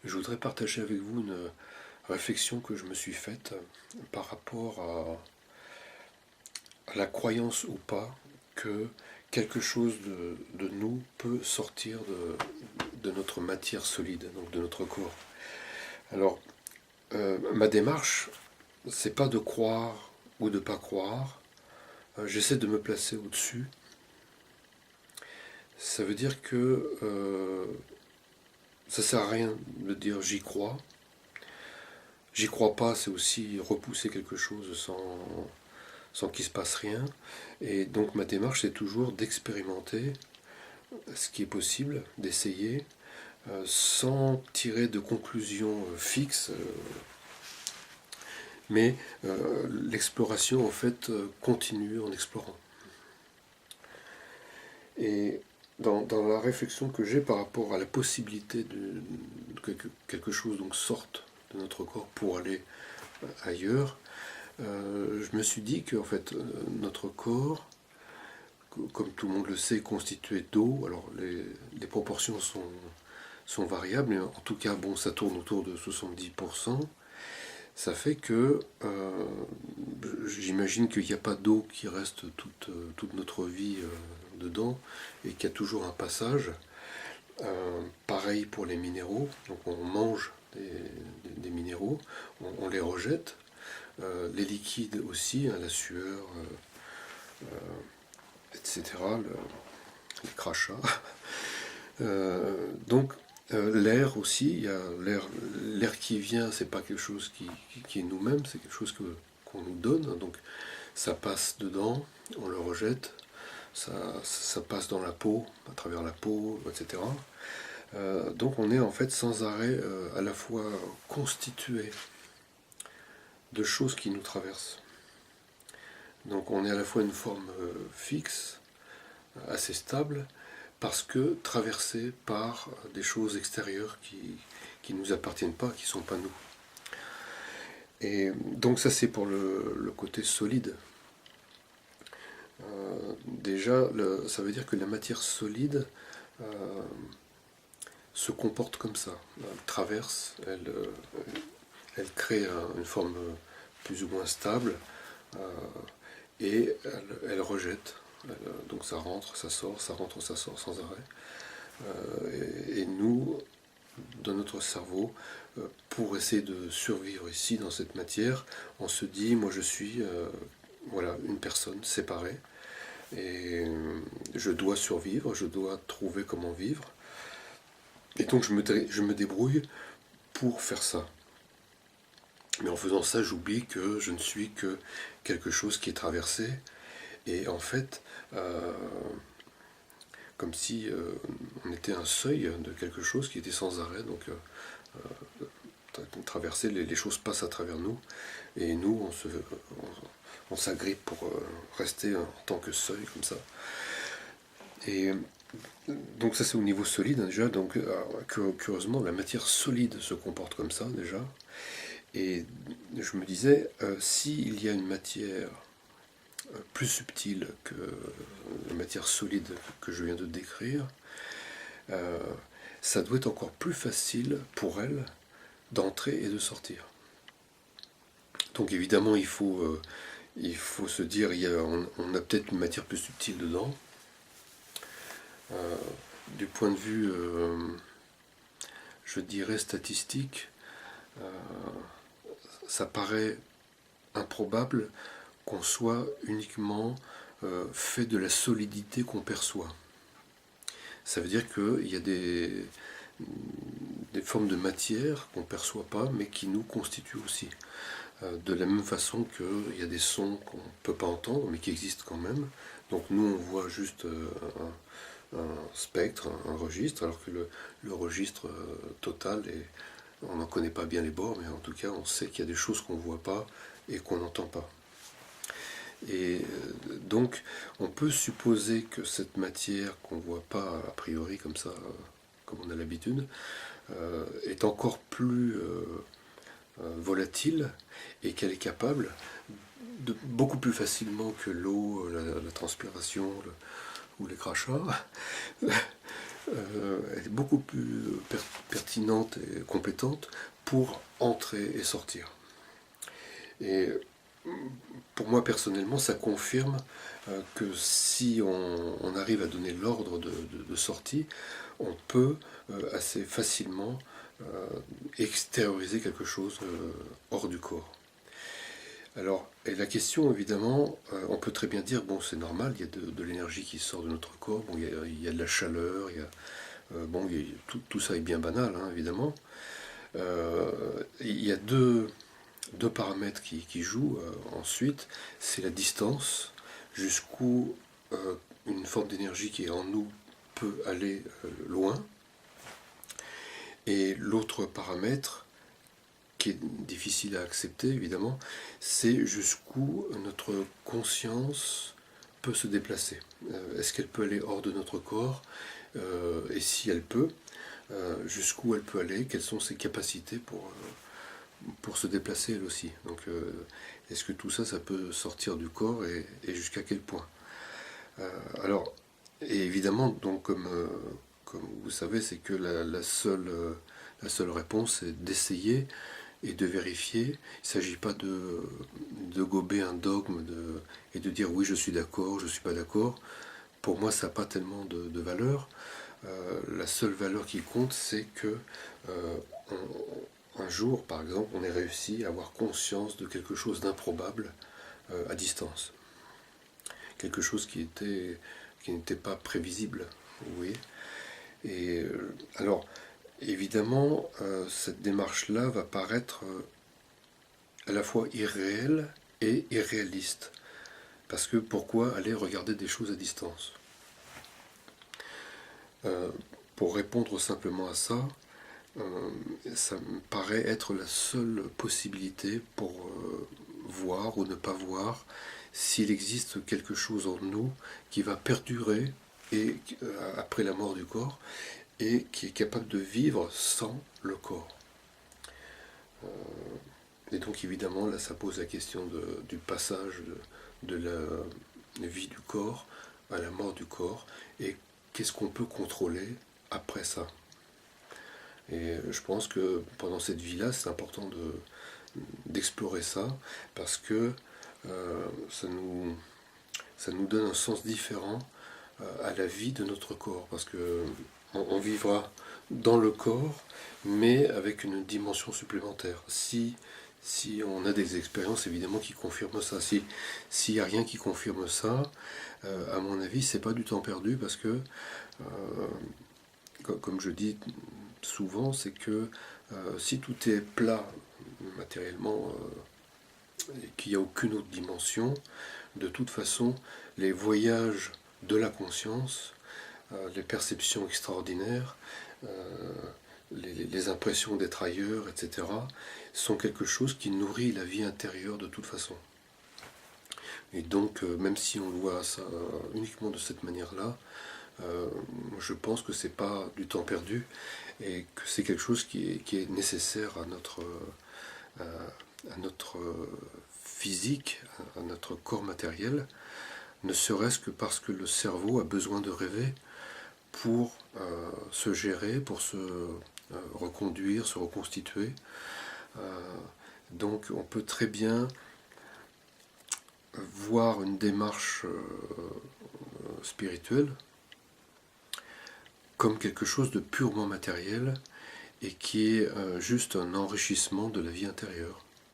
Je voudrais partager avec vous une réflexion que je me suis faite par rapport à la croyance ou pas que quelque chose de nous peut sortir de notre matière solide, donc de notre corps. Alors, ma démarche, c'est pas de croire ou de pas croire. J'essaie de me placer au-dessus. Ça veut dire que ça sert à rien de dire j'y crois. J'y crois pas, c'est aussi repousser quelque chose sans qu'il se passe rien. Et donc ma démarche, c'est toujours d'expérimenter ce qui est possible, d'essayer, sans tirer de conclusions fixes, mais l'exploration en fait continue en explorant. Et dans la réflexion que j'ai par rapport à la possibilité que quelque chose donc sorte de notre corps pour aller ailleurs, je me suis dit que en fait, notre corps, comme tout le monde le sait, est constitué d'eau. Alors les proportions sont variables, mais en tout cas, bon, ça tourne autour de 70%. Ça fait que j'imagine qu'il n'y a pas d'eau qui reste toute notre vie dedans, et qu'il y a toujours un passage. Pareil pour les minéraux, donc on mange des minéraux, on les rejette. Les liquides aussi, hein, la sueur, etc., les crachats. Donc l'air aussi, il y a l'air qui vient, c'est pas quelque chose qui est nous-mêmes, c'est quelque chose qu'on nous donne. Donc ça passe dedans, on le rejette, ça passe dans la peau, à travers la peau, etc. Donc on est en fait sans arrêt à la fois constitué de choses qui nous traversent. Donc on est à la fois une forme fixe, assez stable, parce que traversé par des choses extérieures qui ne nous appartiennent pas, qui ne sont pas nous. Et donc ça c'est pour le côté solide. Déjà, ça veut dire que la matière solide se comporte comme ça. Elle traverse, elle crée une forme plus ou moins stable, et elle rejette. Donc ça rentre, ça sort, ça rentre, ça sort sans arrêt. Et nous, dans notre cerveau, pour essayer de survivre ici dans cette matière, on se dit, moi je suis voilà, une personne séparée, et je dois survivre, je dois trouver comment vivre. Et donc je me débrouille pour faire ça. Mais en faisant ça, j'oublie que je ne suis que quelque chose qui est traversé. Et en fait, comme si on était un seuil de quelque chose qui était sans arrêt. Donc traverser, les choses passent à travers nous. Et nous, on s'agrippe pour rester en tant que seuil, comme ça. Et donc ça c'est au niveau solide, hein, déjà. Donc curieusement, la matière solide se comporte comme ça déjà. Et je me disais, s'il y a une matière plus subtile que la matière solide que je viens de décrire, ça doit être encore plus facile pour elle d'entrer et de sortir. Donc évidemment, il faut se dire, on a peut-être une matière plus subtile dedans. Du point de vue, je dirais, statistique, ça paraît improbable qu'on soit uniquement fait de la solidité qu'on perçoit. Ça veut dire qu'il y a des formes de matière qu'on ne perçoit pas, mais qui nous constituent aussi. De la même façon qu'il y a des sons qu'on ne peut pas entendre, mais qui existent quand même. Donc nous, on voit juste un spectre, un registre, alors que le registre total, on n'en connaît pas bien les bords, mais en tout cas, on sait qu'il y a des choses qu'on ne voit pas et qu'on n'entend pas. Et donc, on peut supposer que cette matière qu'on ne voit pas a priori comme ça, comme on a l'habitude, est encore plus volatile, et qu'elle est capable de beaucoup plus facilement que l'eau, la transpiration ou les crachats, elle est beaucoup plus pertinente et compétente pour entrer et sortir. Et pour moi personnellement, ça confirme que si on arrive à donner l'ordre de sortie, on peut assez facilement extérioriser quelque chose hors du corps. Alors, et la question, évidemment, on peut très bien dire, bon, c'est normal, il y a de l'énergie qui sort de notre corps, bon, il y a de la chaleur, bon, tout ça est bien banal, hein, évidemment. Il y a deux paramètres qui jouent ensuite, c'est la distance, jusqu'où une forme d'énergie qui est en nous peut aller loin, et l'autre paramètre, qui est difficile à accepter évidemment, c'est jusqu'où notre conscience peut se déplacer. Est-ce qu'elle peut aller hors de notre corps et si elle peut, jusqu'où elle peut aller, quelles sont ses capacités pour se déplacer elle aussi. Donc est-ce que tout ça, ça peut sortir du corps et jusqu'à quel point. Alors, et évidemment, donc comme vous savez, c'est que la seule réponse est d'essayer et de vérifier. Il ne s'agit pas de gober un dogme et de dire oui, je suis d'accord, je ne suis pas d'accord. Pour moi, ça n'a pas tellement de valeur. La seule valeur qui compte, c'est que un jour, par exemple, on ait réussi à avoir conscience de quelque chose d'improbable à distance. Quelque chose qui n'était pas prévisible, vous voyez. Et alors, évidemment, cette démarche-là va paraître à la fois irréelle et irréaliste. Parce que pourquoi aller regarder des choses à distance? Pour répondre simplement à ça, ça me paraît être la seule possibilité pour voir ou ne pas voir s'il existe quelque chose en nous qui va perdurer et, après la mort du corps et qui est capable de vivre sans le corps. Et donc évidemment là ça pose la question du passage de la vie du corps à la mort du corps et qu'est-ce qu'on peut contrôler après ça. Et je pense que pendant cette vie-là, c'est important d'explorer ça, parce que ça nous donne un sens différent à la vie de notre corps, parce que on vivra dans le corps, mais avec une dimension supplémentaire. Si on a des expériences évidemment qui confirment ça, s'il n'y a rien qui confirme ça, à mon avis, c'est pas du temps perdu, parce que comme je dis souvent, c'est que si tout est plat matériellement et qu'il n'y a aucune autre dimension, de toute façon, les voyages de la conscience, les perceptions extraordinaires, les impressions d'être ailleurs, etc., sont quelque chose qui nourrit la vie intérieure de toute façon. Et donc, même si on voit ça uniquement de cette manière-là, je pense que c'est pas du temps perdu et que c'est quelque chose qui est nécessaire à notre physique, à notre corps matériel, ne serait-ce que parce que le cerveau a besoin de rêver pour se gérer, pour se reconduire, se reconstituer. Donc on peut très bien voir une démarche spirituelle comme quelque chose de purement matériel et qui est juste un enrichissement de la vie intérieure.